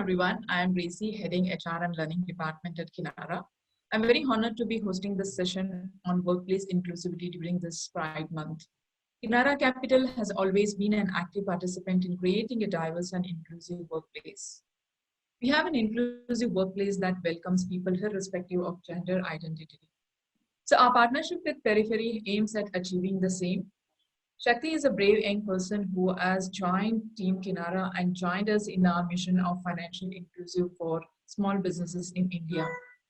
everyone. I am Gracy, heading HR and Learning Department at Kinara. I'm very honored to be hosting this session on workplace inclusivity during this Pride Month. Kinara Capital has always been an active participant in creating a diverse and inclusive workplace. We have an inclusive workplace that welcomes people irrespective of gender identity. So our partnership with PeriFerry aims at achieving the same. Shakti is a brave young person who has joined Team Kinara and joined us in our mission of financial inclusive for small businesses in India.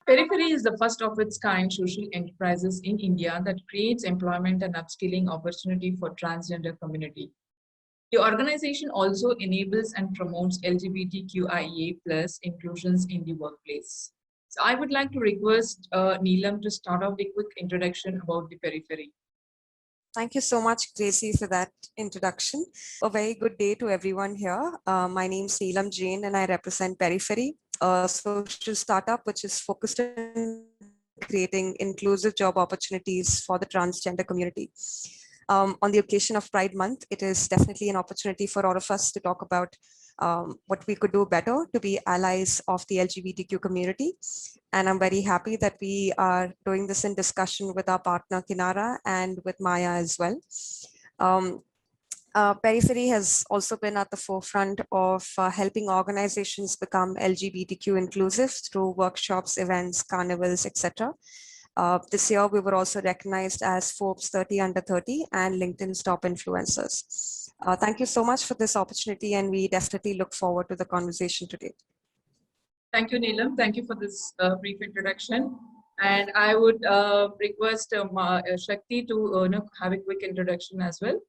PeriFerry is the first of its kind social enterprises in India that creates employment and upskilling opportunity for transgender community. The organization also enables and promotes LGBTQIA plus inclusions in the workplace. So I would like to request Neelam to start off a quick introduction about the PeriFerry. Thank you so much, Gracie, for that introduction. A very good day to everyone here. My name is Neelam Jain and I represent PeriFerry, a social startup which is focused on creating inclusive job opportunities for the transgender community. On the occasion of Pride Month, it is definitely an opportunity for all of us to talk about what we could do better to be allies of the LGBTQ community. And I'm very happy that we are doing this in discussion with our partner Kinara and with Maya as well. PeriFerry has also been at the forefront of helping organizations become LGBTQ inclusive through workshops, events, carnivals, etc. This year, we were also recognized as Forbes 30 Under 30 and LinkedIn's top influencers. Thank you so much for this opportunity, and we definitely look forward to the conversation today. Thank you, Neelam. Thank you for this brief introduction. And I would request Shakti to have a quick introduction as well.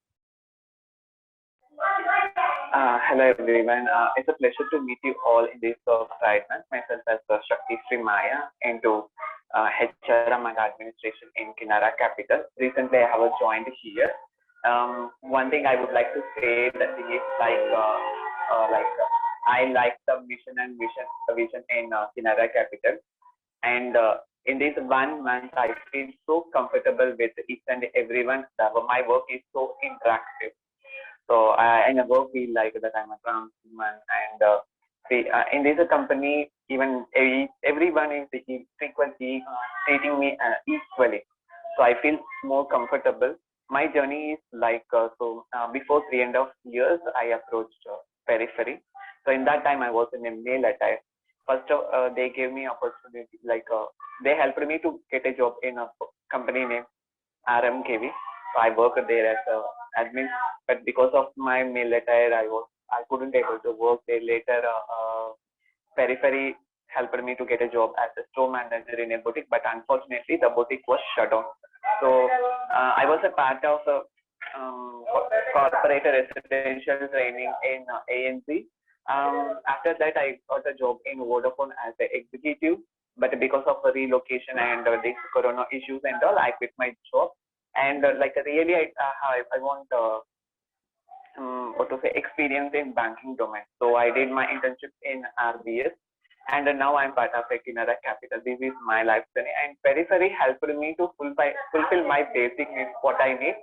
Hello, everyone. It's a pleasure to meet you all in this Pride Month. Myself as Shakti Sri Maya into HR and administration in Kinara Capital. Recently, I have joined here. One thing I would like to say that is I like the mission and vision in Kinara Capital, and in this 1 month, I feel so comfortable with each and everyone. My work is so interactive. So I never feel like that I'm a trans woman, and in this company, even everyone is frequently treating me equally. So I feel more comfortable. My journey is before 3.5 years, I approached PeriFerry. So in that time, I was in a male attire. First, they gave me opportunity, they helped me to get a job in a company named RMKV. So I worked there as an admin, but because of my male attire, I couldn't able to work there. Later, PeriFerry helped me to get a job as a store manager in a boutique, but unfortunately, the boutique was shut down. So I was a part of corporate residential training in ANZ. After that, I got a job in Vodafone as an executive, but because of the relocation and these corona issues and all, I quit my job. And really, I want experience in banking domain. So I did my internship in RBS, and now I'm part of Kinara Capital. This is my life journey, and PeriFerry helped me to fulfill my basic needs, what I need.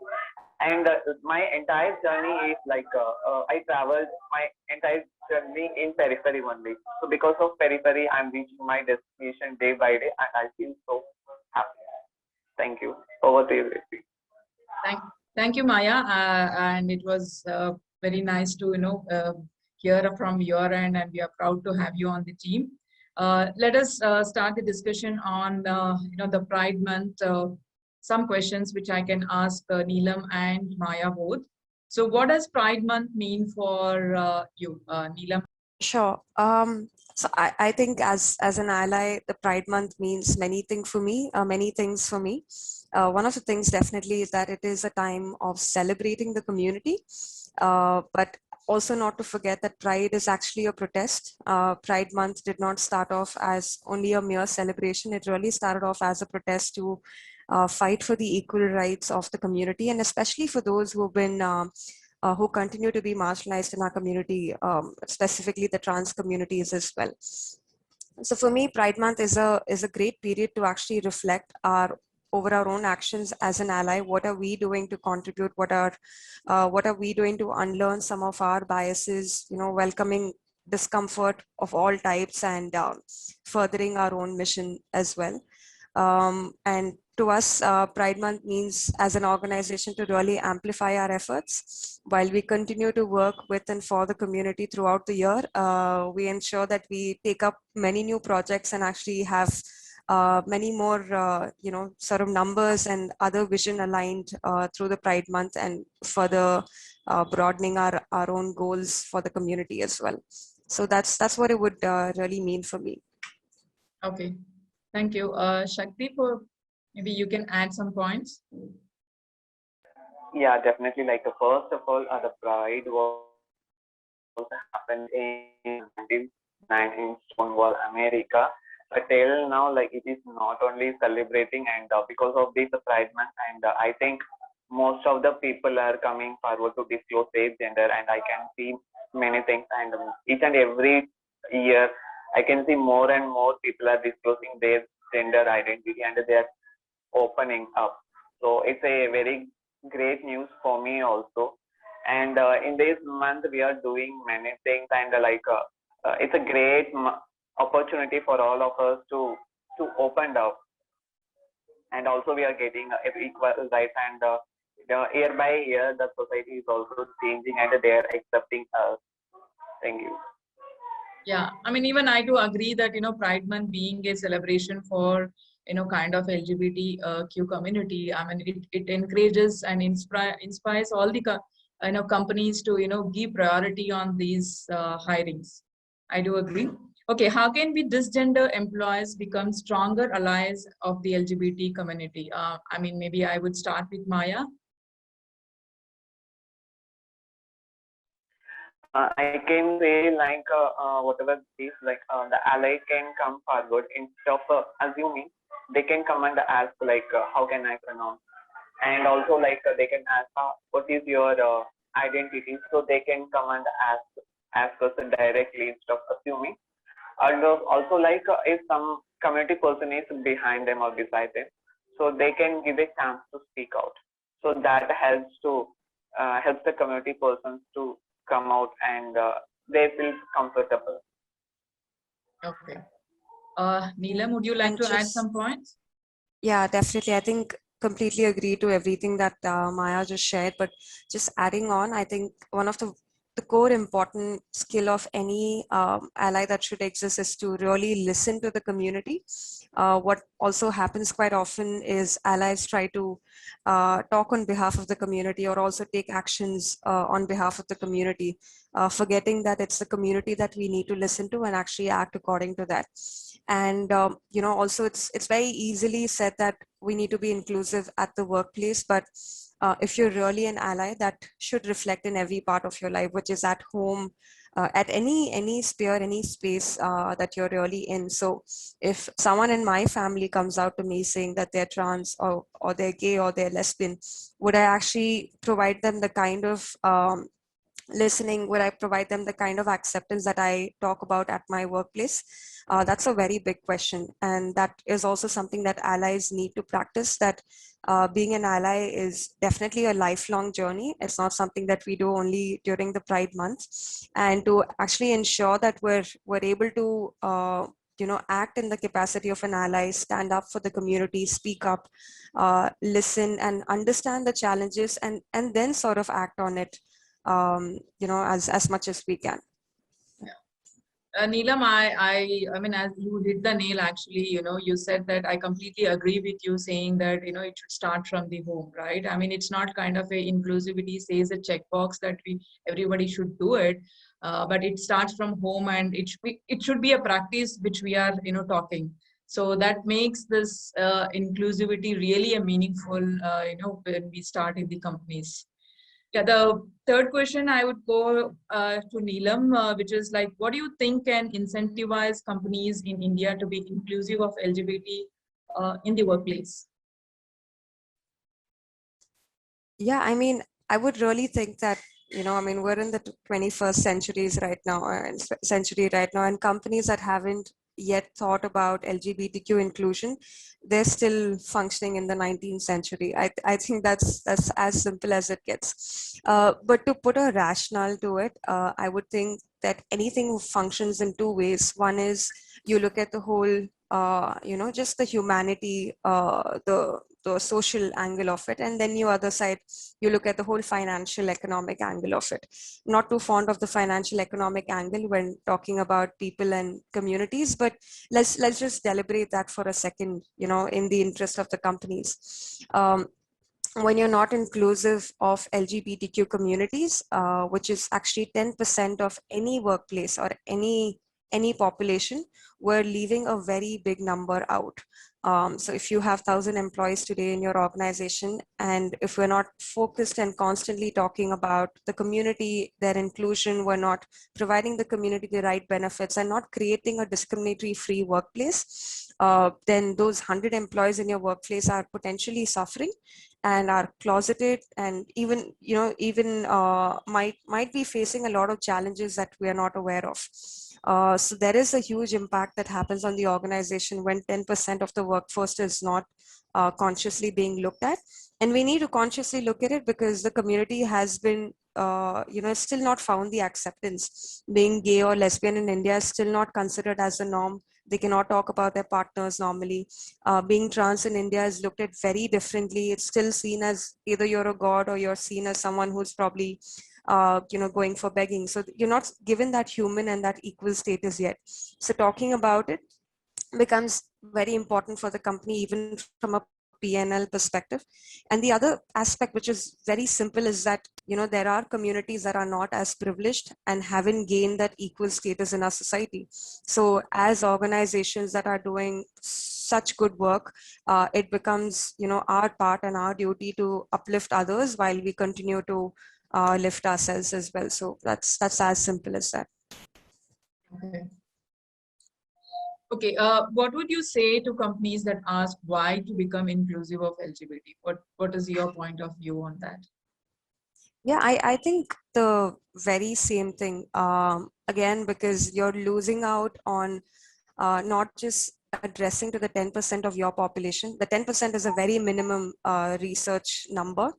And my entire journey is I traveled my entire journey in PeriFerry only. So because of PeriFerry, I'm reaching my destination day by day, and I feel so happy. Thank you. Over to you, Gracie. Thank you, Maya. And it was very nice to hear from your end, and we are proud to have you on the team. Let us start the discussion on the Pride Month. Some questions which I can ask Neelam and Maya both. So what does Pride Month mean for you, Neelam? Sure. So I think as an ally, the Pride Month means many things for me. One of the things definitely is that it is a time of celebrating the community, but also not to forget that Pride is actually a protest. Pride Month did not start off as only a mere celebration. It really started off as a protest to fight for the equal rights of the community, and especially for those who have been who continue to be marginalized in our community, specifically the trans communities as well. So for me, Pride Month is a great period to actually reflect over our own actions as an ally. What are we doing to contribute? What are we doing to unlearn some of our biases? Welcoming discomfort of all types and furthering our own mission as well. And to us, Pride Month means as an organization to really amplify our efforts while we continue to work with and for the community throughout the year. We ensure that we take up many new projects and actually have many more, sort of numbers and other vision aligned through the Pride Month and further broadening our own goals for the community as well. So that's what it would really mean for me. Okay, thank you. Shakti, maybe you can add some points. Yeah, definitely. Like first of all, the Pride was happened in 1999 in Stonewall, America. But till now, like it is not only celebrating, and because of this Pride Month, and I think most of the people are coming forward to disclose their gender, and I can see many things, and each and every year I can see more and more people are disclosing their gender identity and they are opening up. So it's a very great news for me also. And in this month we are doing many things, and it's a great opportunity for all of us to open up, and also we are getting equal rights, and year by year the society is also changing and they are accepting us. Thank you. Yeah, I mean, even I do agree that, Pride Month being a celebration for, kind of LGBTQ community, I mean, it encourages and inspires all the, companies to, give priority on these hirings. I do agree. Okay, how can we Disgender employees become stronger allies of the LGBT community? I mean, maybe I would start with Maya. I can say whatever is the ally can come forward instead of assuming. They can come and ask how can I pronounce, and also they can ask what is your identity, so they can come and ask us directly instead of assuming. And also if some community person is behind them or beside them, so they can give a chance to speak out. So that helps the community persons to come out, and they feel comfortable. Okay. Neelam, would you like to add some points? Yeah, definitely. I think completely agree to everything that Maya just shared, but just adding on, I think one of the core important skill of any ally that should exist is to really listen to the community. What also happens quite often is allies try to talk on behalf of the community or also take actions on behalf of the community, forgetting that it's the community that we need to listen to and actually act according to that. And also it's very easily said that we need to be inclusive at the workplace, but if you're really an ally, that should reflect in every part of your life, which is at home, at any sphere, any space that you're really in. So if someone in my family comes out to me saying that they're trans or they're gay or they're lesbian, would I actually provide them the kind of listening? Would I provide them the kind of acceptance that I talk about at my workplace? That's a very big question. And that is also something that allies need to practice, that being an ally is definitely a lifelong journey. It's not something that we do only during the Pride Month. And to actually ensure that we're able to act in the capacity of an ally, stand up for the community, speak up, listen and understand the challenges, and then sort of act on it, as much as we can. Neelam, I mean, as you hit the nail, actually, you said that I completely agree with you saying that, it should start from the home, right? I mean, it's not kind of a inclusivity says a checkbox that everybody should do it, but it starts from home, and it should be a practice which we are, talking. So that makes this inclusivity really a meaningful, when we start in the companies. Yeah, the third question I would go to Neelam, which is what do you think can incentivize companies in India to be inclusive of LGBT in the workplace? Yeah, I mean, I would really think that, we're in the 21st century right now, and companies that haven't yet thought about LGBTQ inclusion, they're still functioning in the 19th century. I think that's as simple as it gets. But to put a rationale to it, I would think that anything functions in two ways. One is you look at the whole, just the humanity, the social angle of it, and then you other side, you look at the whole financial economic angle of it. Not too fond of the financial economic angle when talking about people and communities, but let's just deliberate that for a second, in the interest of the companies. When you're not inclusive of LGBTQ communities, which is actually 10% of any workplace or any population, we're leaving a very big number out. So if you have 1,000 employees today in your organization, and if we're not focused and constantly talking about the community, their inclusion, we're not providing the community the right benefits and not creating a discriminatory free workplace, then those 100 employees in your workplace are potentially suffering and are closeted, and even might be facing a lot of challenges that we are not aware of. So there is a huge impact that happens on the organization when 10% of the workforce is not consciously being looked at. And we need to consciously look at it because the community has been, still not found the acceptance. Being gay or lesbian in India is still not considered as a norm. They cannot talk about their partners normally. Being trans in India is looked at very differently. It's still seen as either you're a god or you're seen as someone who's probably going for begging. So you're not given that human and that equal status yet. So talking about it becomes very important for the company, even from a P&L perspective. And the other aspect, which is very simple, is that there are communities that are not as privileged and haven't gained that equal status in our society. So as organizations that are doing such good work, it becomes our part and our duty to uplift others while we continue to lift ourselves as well. So that's as simple as that. Okay. Okay, what would you say to companies that ask why to become inclusive of LGBT? What is your point of view on that? Yeah, I think the very same thing. Again, because you're losing out on not just addressing to the 10% of your population. The 10% is a very minimum research number,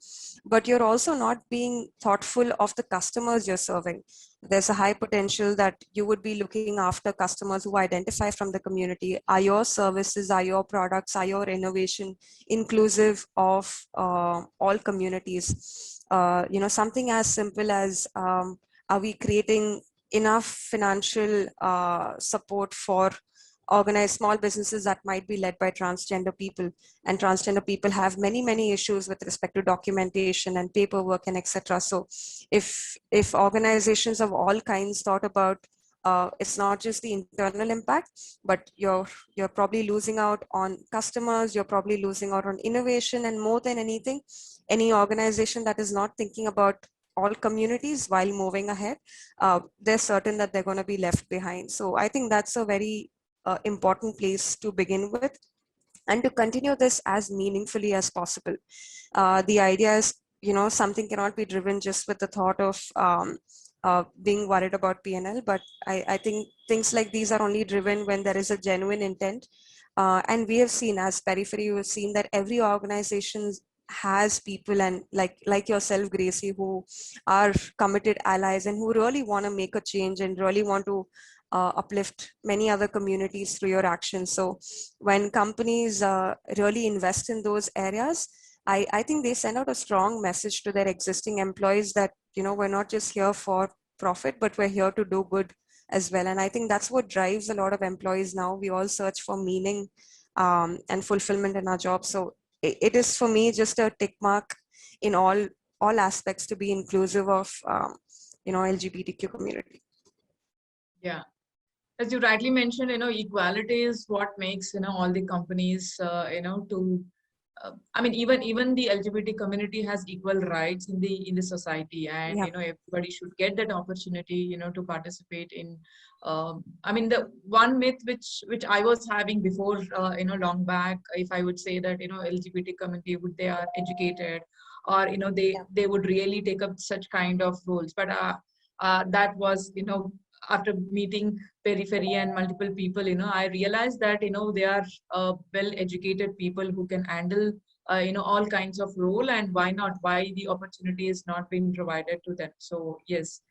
but you're also not being thoughtful of the customers you're serving. There's a high potential that you would be looking after customers who identify from the community. Are your services, are your products, are your innovation inclusive of all communities? Something as simple as are we creating enough financial support for organized small businesses that might be led by transgender people, and transgender people have many issues with respect to documentation and paperwork and etc. So if organizations of all kinds thought about it's not just the internal impact, but you're probably losing out on customers, you're probably losing out on innovation, and more than anything, any organization that is not thinking about all communities while moving ahead, they're certain that they're going to be left behind. So I think that's a very important place to begin with, and to continue this as meaningfully as possible. The idea is, something cannot be driven just with the thought of being worried about P&L, but I think things like these are only driven when there is a genuine intent. And we have seen, as PeriFerry, we've seen that every organization has people, and like yourself, Gracie, who are committed allies and who really want to make a change and really want to uplift many other communities through your actions. So when companies really invest in those areas, I think they send out a strong message to their existing employees that, we're not just here for profit, but we're here to do good as well. And I think that's what drives a lot of employees now. We all search for meaning and fulfillment in our jobs. So it is, for me, just a tick mark in all aspects to be inclusive of, LGBTQ community. Yeah. As you rightly mentioned, equality is what makes, all the companies, I mean, even the LGBT community has equal rights in the society, and, Yeah. Everybody should get that opportunity, to participate in, I mean, the one myth which I was having before, long back, if I would say that, LGBT community, they are educated, or, they would really take up such kind of roles. But that was, after meeting PeriFerry and multiple people, I realized that, they are well-educated people who can handle, all kinds of role, and why not? Why the opportunity is not being provided to them? So yes.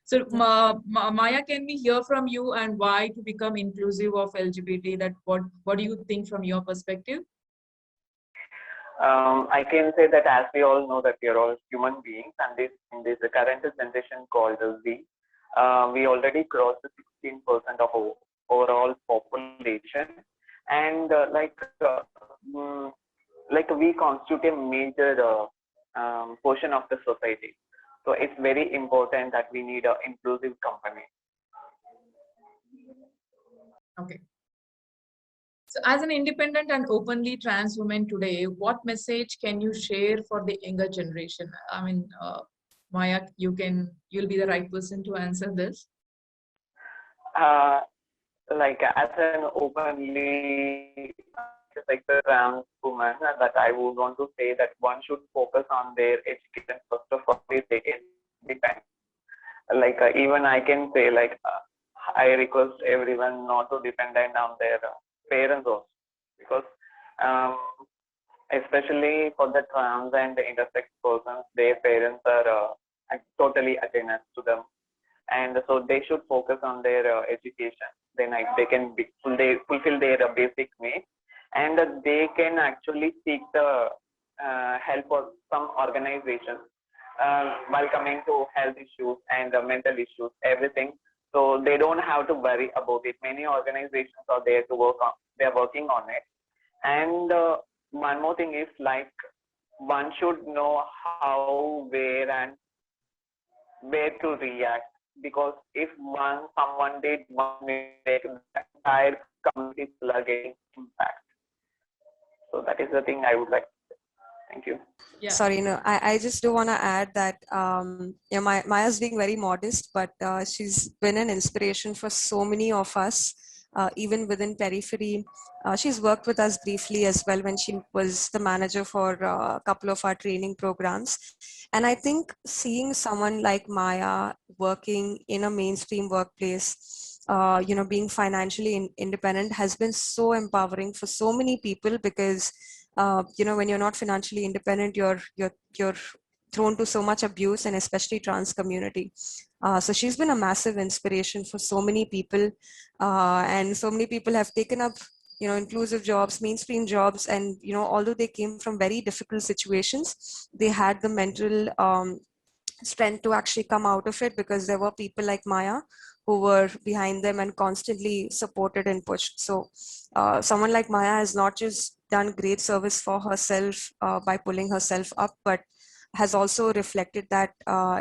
So Maya, can we hear from you and why to become inclusive of LGBT? That what do you think from your perspective? I can say that as we all know that we are all human beings, and this in this current generation called Z, we already crossed the 16% of our overall population, and like we constitute a major portion of the society. So it's very important that we need an inclusive company. Okay. So as an independent and openly trans woman today, what message can you share for the younger generation? I mean, Maya, you'll be the right person to answer this. Like as an openly like the trans woman, that I would want to say that one should focus on their education first of all if they can depend. Like even I can say like I request everyone not to depend on their parents also, because especially for the trans and the intersex persons, their parents are totally against to them, and so they should focus on their education. Then they can fulfill their basic needs, and they can actually seek the help of some organizations while coming to health issues and mental issues, everything. So they don't have to worry about it. Many organizations are there to work on. They are working on it. And one more thing is like one should know how, where, and where to react, because if someone did one mistake, the entire community are getting impact. So that is the thing I would like to say. Thank you. Yeah. Sorry, no, I just do want to add that Maya's being very modest, but she's been an inspiration for so many of us, even within PeriFerry. She's worked with us briefly as well when she was the manager for a couple of our training programs. And I think seeing someone like Maya working in a mainstream workplace, being financially independent has been so empowering for so many people, because when you're not financially independent, you're thrown to so much abuse, and especially trans community. So she's been a massive inspiration for so many people, and so many people have taken up inclusive jobs, mainstream jobs, and although they came from very difficult situations, they had the mental strength to actually come out of it, because there were people like Maya who were behind them and constantly supported and pushed. So someone like Maya has not just done great service for herself by pulling herself up, but has also reflected that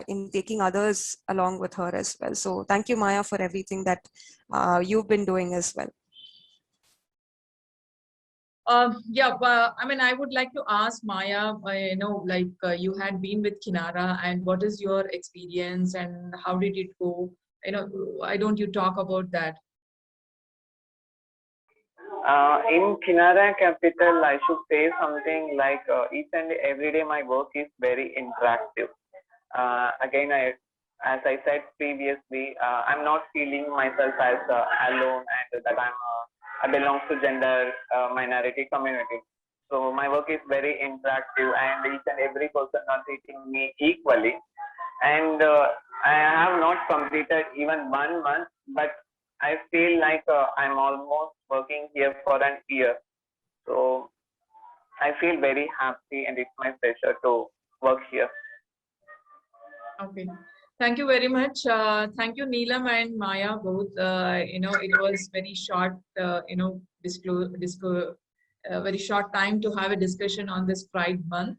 in taking others along with her as well. So thank you, Maya, for everything that you've been doing as well. Yeah, but I mean, I would like to ask Maya, you had been with Kinara, and what is your experience and how did it go? Why don't you talk about that? In Kinara Capital, I should say something like each and every day my work is very interactive. Again, as I said previously, I'm not feeling myself as alone, and that I belong to gender minority community. So my work is very interactive, and each and every person are treating me equally. And I have not completed even 1 month, but I feel like I'm almost working here for an year. So I feel very happy, and it's my pleasure to work here. Okay. Thank you very much. Thank you, Neelam and Maya, both. It was very short, very short time to have a discussion on this Pride Month.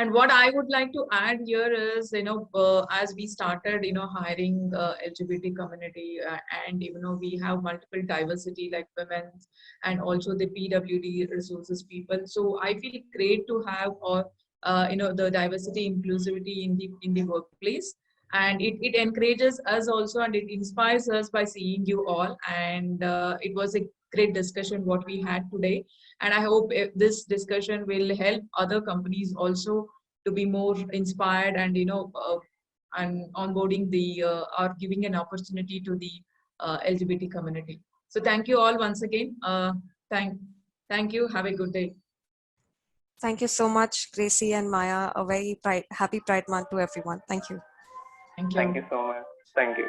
And what I would like to add here is, as we started, hiring the LGBT community, and we have multiple diversity like women and also the PWD resources people. So I feel great to have the diversity inclusivity in the workplace, and it encourages us also, and it inspires us by seeing you all. And it was a great discussion what we had today. And I hope this discussion will help other companies also to be more inspired and and onboarding the or giving an opportunity to the LGBT community. So thank you all once again. Thank you. Have a good day. Thank you so much, Gracie and Maya. A very happy Pride Month to everyone. Thank you. Thank you. Thank you so much. Thank you.